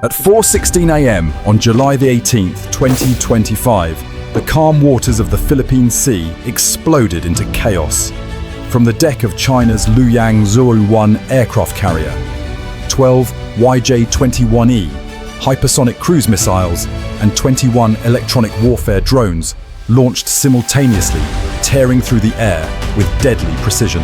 At 4:16 a.m. on July the 18th, 2025, the calm waters of the Philippine Sea exploded into chaos. From the deck of China's Luoyang 01 aircraft carrier, 12 YJ-21E hypersonic cruise missiles and 21 electronic warfare drones launched simultaneously, tearing through the air with deadly precision.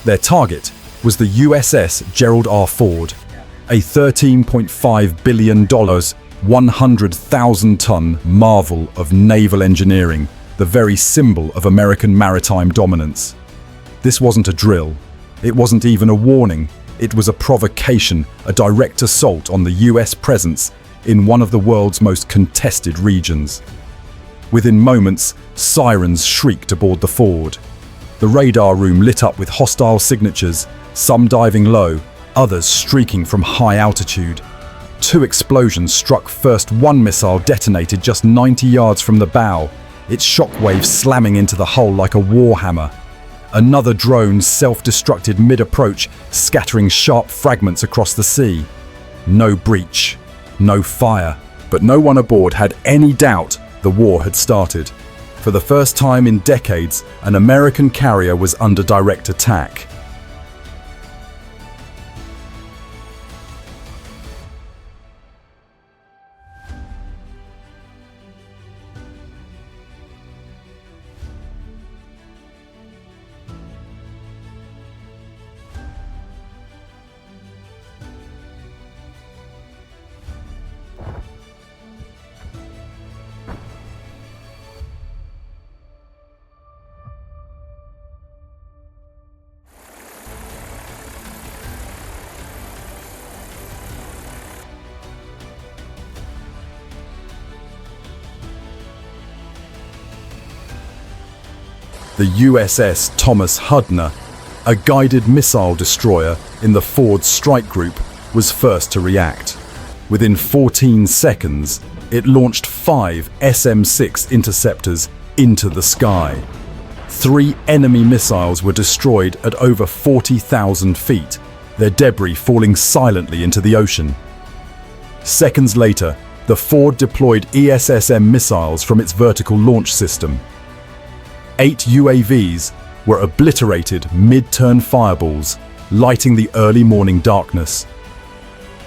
Their target was the USS Gerald R, a $13.5 billion, 100,000-ton marvel of naval engineering, the very symbol of American maritime dominance. This wasn't a drill. It wasn't even a warning. It was a provocation, a direct assault on the US presence in one of the world's most contested regions. Within moments, sirens shrieked aboard the Ford. The radar room lit up with hostile signatures, some diving low, others streaking from high altitude. 2 explosions struck first. One missile detonated just 90 yards from the bow, its shockwave slamming into the hull like a warhammer. Another drone self-destructed mid-approach, scattering sharp fragments across the sea. No breach, no fire, but no one aboard had any doubt the war had started. For the first time in decades, an American carrier was under direct attack. The USS Thomas Hudner, a guided missile destroyer in the Ford strike group, was first to react. Within 14 seconds, it launched 5 SM-6 interceptors into the sky. 3 enemy missiles were destroyed at over 40,000 feet, their debris falling silently into the ocean. Seconds later, the Ford deployed ESSM missiles from its vertical launch system. 8 UAVs were obliterated mid-turn fireballs, lighting the early morning darkness.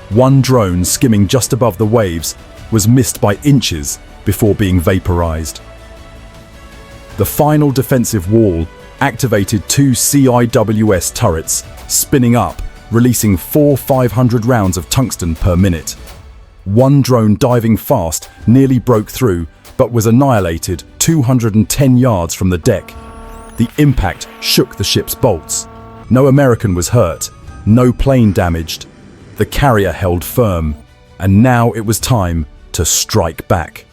1 drone skimming just above the waves was missed by inches before being vaporized. The final defensive wall activated 2 CIWS turrets, spinning up, releasing 4 500 rounds of tungsten per minute. 1 drone diving fast nearly broke through, but was annihilated 210 yards from the deck. The impact shook the ship's bolts. No American was hurt, no plane damaged. The carrier held firm, and now it was time to strike back.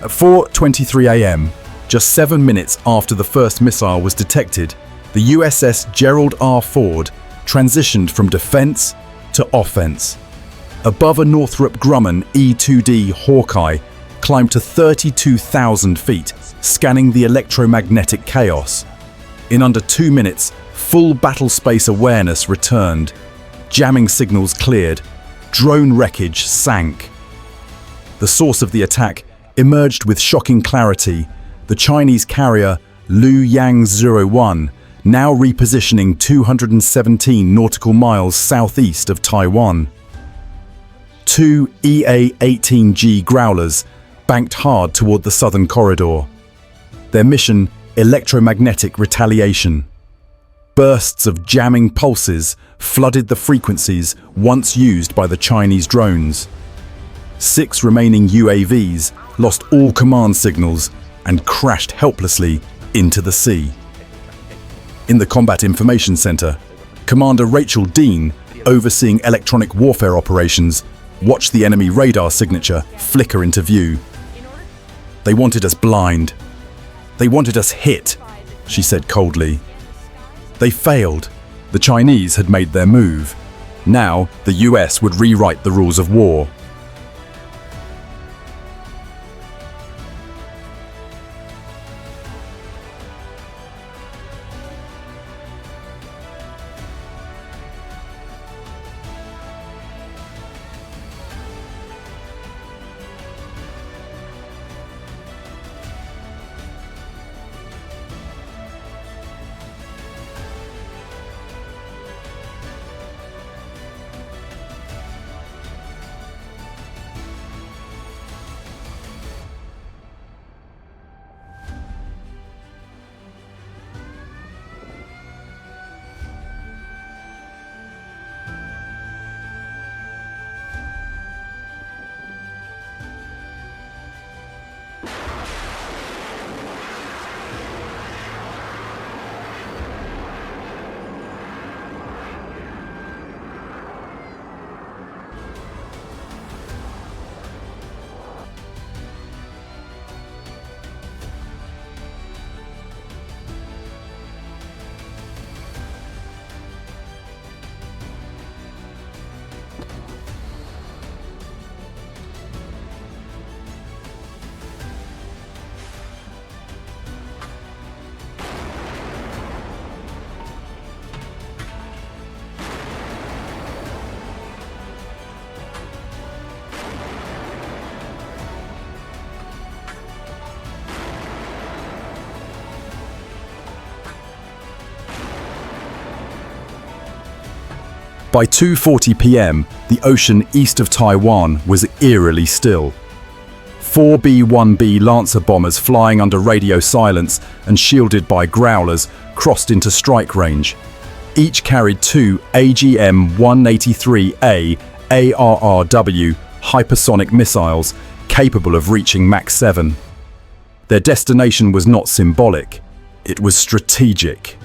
At 4:23 a.m., just 7 minutes after the first missile was detected, the USS Gerald R transitioned from defense to offense. Above a Northrop Grumman E-2D Hawkeye climbed to 32,000 feet, scanning the electromagnetic chaos. In under 2 minutes, full battle space awareness returned. Jamming signals cleared. Drone wreckage sank. The source of the attack emerged with shocking clarity: the Chinese carrier Luoyang 01, now repositioning 217 nautical miles southeast of Taiwan. 2 EA-18G Growlers banked hard toward the southern corridor. Their mission: electromagnetic retaliation. Bursts of jamming pulses flooded the frequencies once used by the Chinese drones. 6 remaining UAVs lost all command signals and crashed helplessly into the sea. In the Combat Information Center, Commander Rachel Dean, overseeing electronic warfare operations, watched the enemy radar signature flicker into view. "They wanted us blind. They wanted us hit," she said coldly. They failed. The Chinese had made their move. Now, the US would rewrite the rules of war. By 2:40 p.m., the ocean east of Taiwan was eerily still. 4 B-1B Lancer bombers flying under radio silence and shielded by growlers crossed into strike range. Each carried 2 AGM-183A ARRW hypersonic missiles capable of reaching Mach 7. Their destination was not symbolic, it was strategic.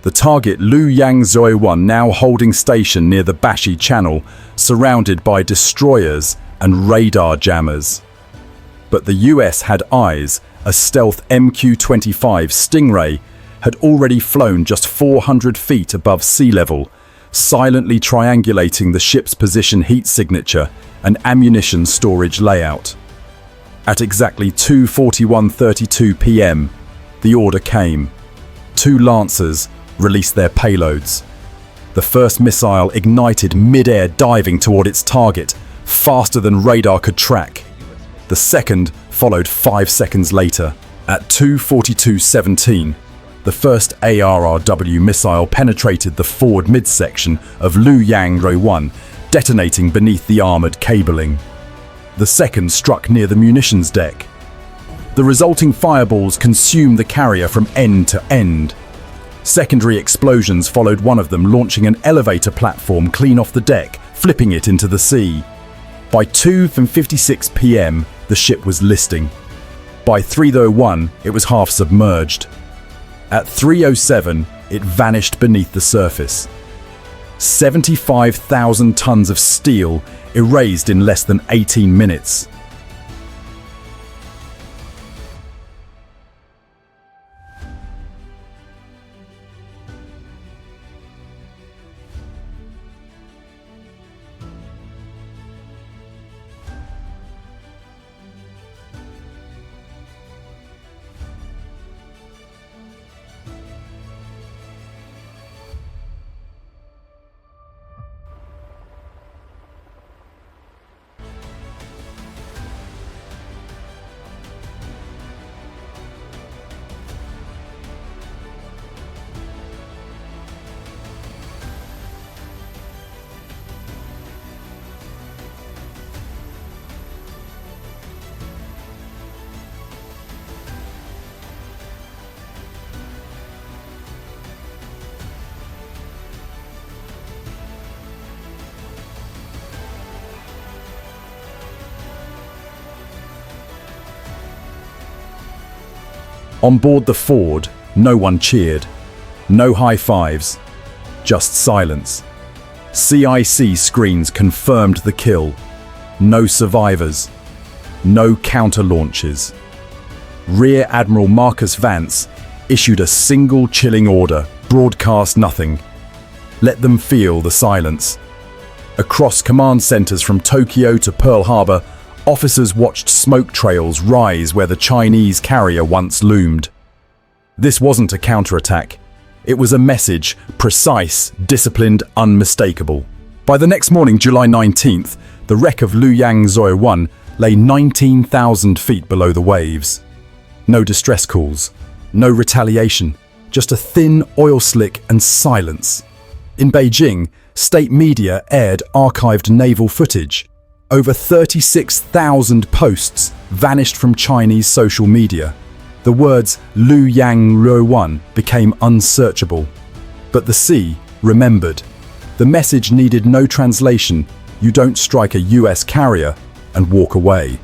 The target Luoyang 1 now holding station near the Bashi Channel, surrounded by destroyers and radar jammers. But the US had eyes. A stealth MQ-25 Stingray had already flown just 400 feet above sea level, silently triangulating the ship's position heat signature and ammunition storage layout. At exactly 2:41:32 p.m., the order came. 2 Lancers released their payloads. The first missile ignited mid-air, diving toward its target, faster than radar could track. The second followed 5 seconds later. At 2:42:17, the first ARRW missile penetrated the forward midsection of Luoyang 1, detonating beneath the armored cabling. The second struck near the munitions deck. The resulting fireballs consumed the carrier from end to end. Secondary explosions followed one of them, launching an elevator platform clean off the deck, flipping it into the sea. By 2:56 p.m., the ship was listing. By 3:01, it was half submerged. At 3:07, it vanished beneath the surface. 75,000 tons of steel erased in less than 18 minutes. On board the Ford, no one cheered. No high fives, just silence. CIC screens confirmed the kill. No survivors. No counter-launches. Rear Admiral Marcus Vance issued a single chilling order, broadcast nothing. Let them feel the silence. Across command centers from Tokyo to Pearl Harbor, officers watched smoke trails rise where the Chinese carrier once loomed. This wasn't a counterattack. It was a message, precise, disciplined, unmistakable. By the next morning, July 19th, the wreck of Luoyang 01 lay 19,000 feet below the waves. No distress calls, no retaliation, just a thin oil slick and silence. In Beijing, state media aired archived naval footage. Over 36,000 posts vanished from Chinese social media. The words Luoyang 01 became unsearchable. But the sea remembered. The message needed no translation. You don't strike a US carrier and walk away.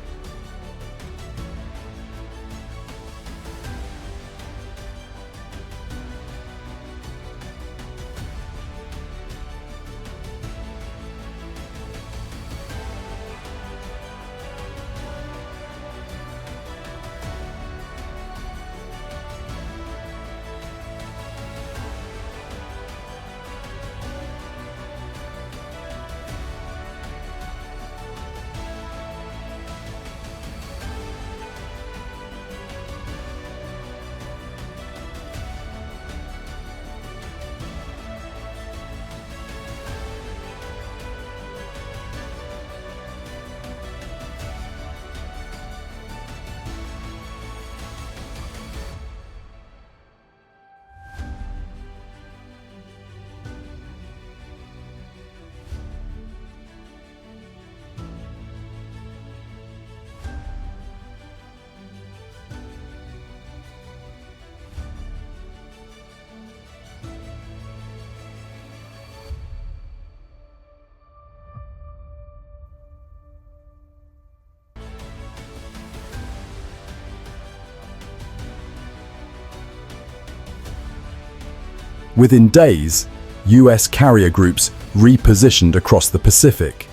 Within days, US carrier groups repositioned across the Pacific.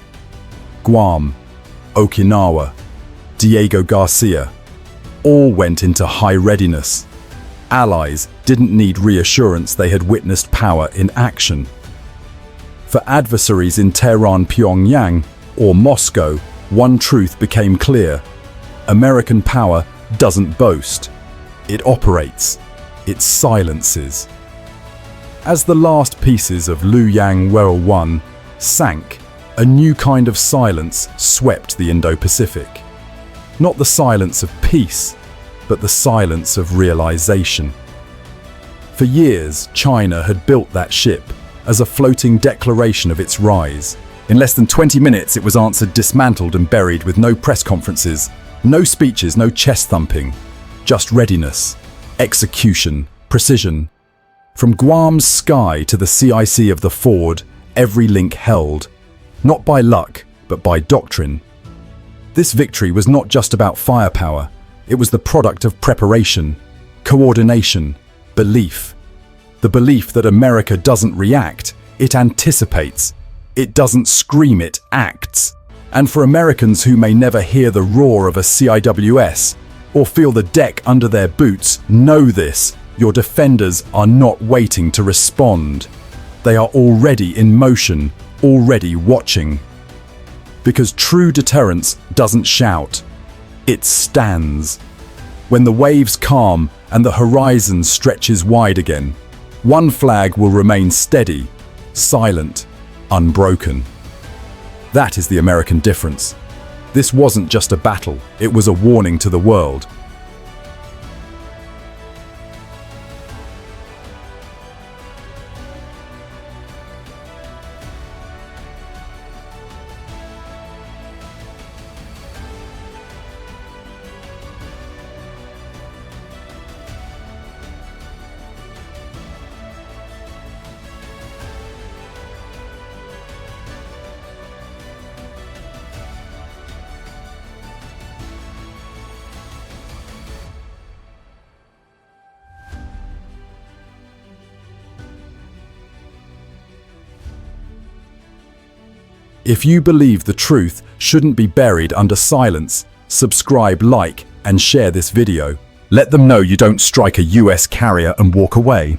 Guam, Okinawa, Diego Garcia, all went into high readiness. Allies didn't need reassurance they had witnessed power in action. For adversaries in Tehran, Pyongyang, or Moscow, one truth became clear. American power doesn't boast. It operates. It silences. As the last pieces of Luoyang 01 sank, a new kind of silence swept the Indo-Pacific. Not the silence of peace, but the silence of realization. For years, China had built that ship as a floating declaration of its rise. In less than 20 minutes, it was answered dismantled and buried with no press conferences, no speeches, no chest thumping, just readiness, execution, precision. From Guam's sky to the CIC of the Ford, every link held, not by luck, but by doctrine. This victory was not just about firepower, it was the product of preparation, coordination, belief. The belief that America doesn't react, it anticipates. It doesn't scream, it acts. And for Americans who may never hear the roar of a CIWS or feel the deck under their boots, know this. Your defenders are not waiting to respond. They are already in motion, already watching. Because true deterrence doesn't shout, it stands. When the waves calm and the horizon stretches wide again, one flag will remain steady, silent, unbroken. That is the American difference. This wasn't just a battle, it was a warning to the world. If you believe the truth shouldn't be buried under silence, subscribe, like, and share this video. Let them know you don't strike a US carrier and walk away.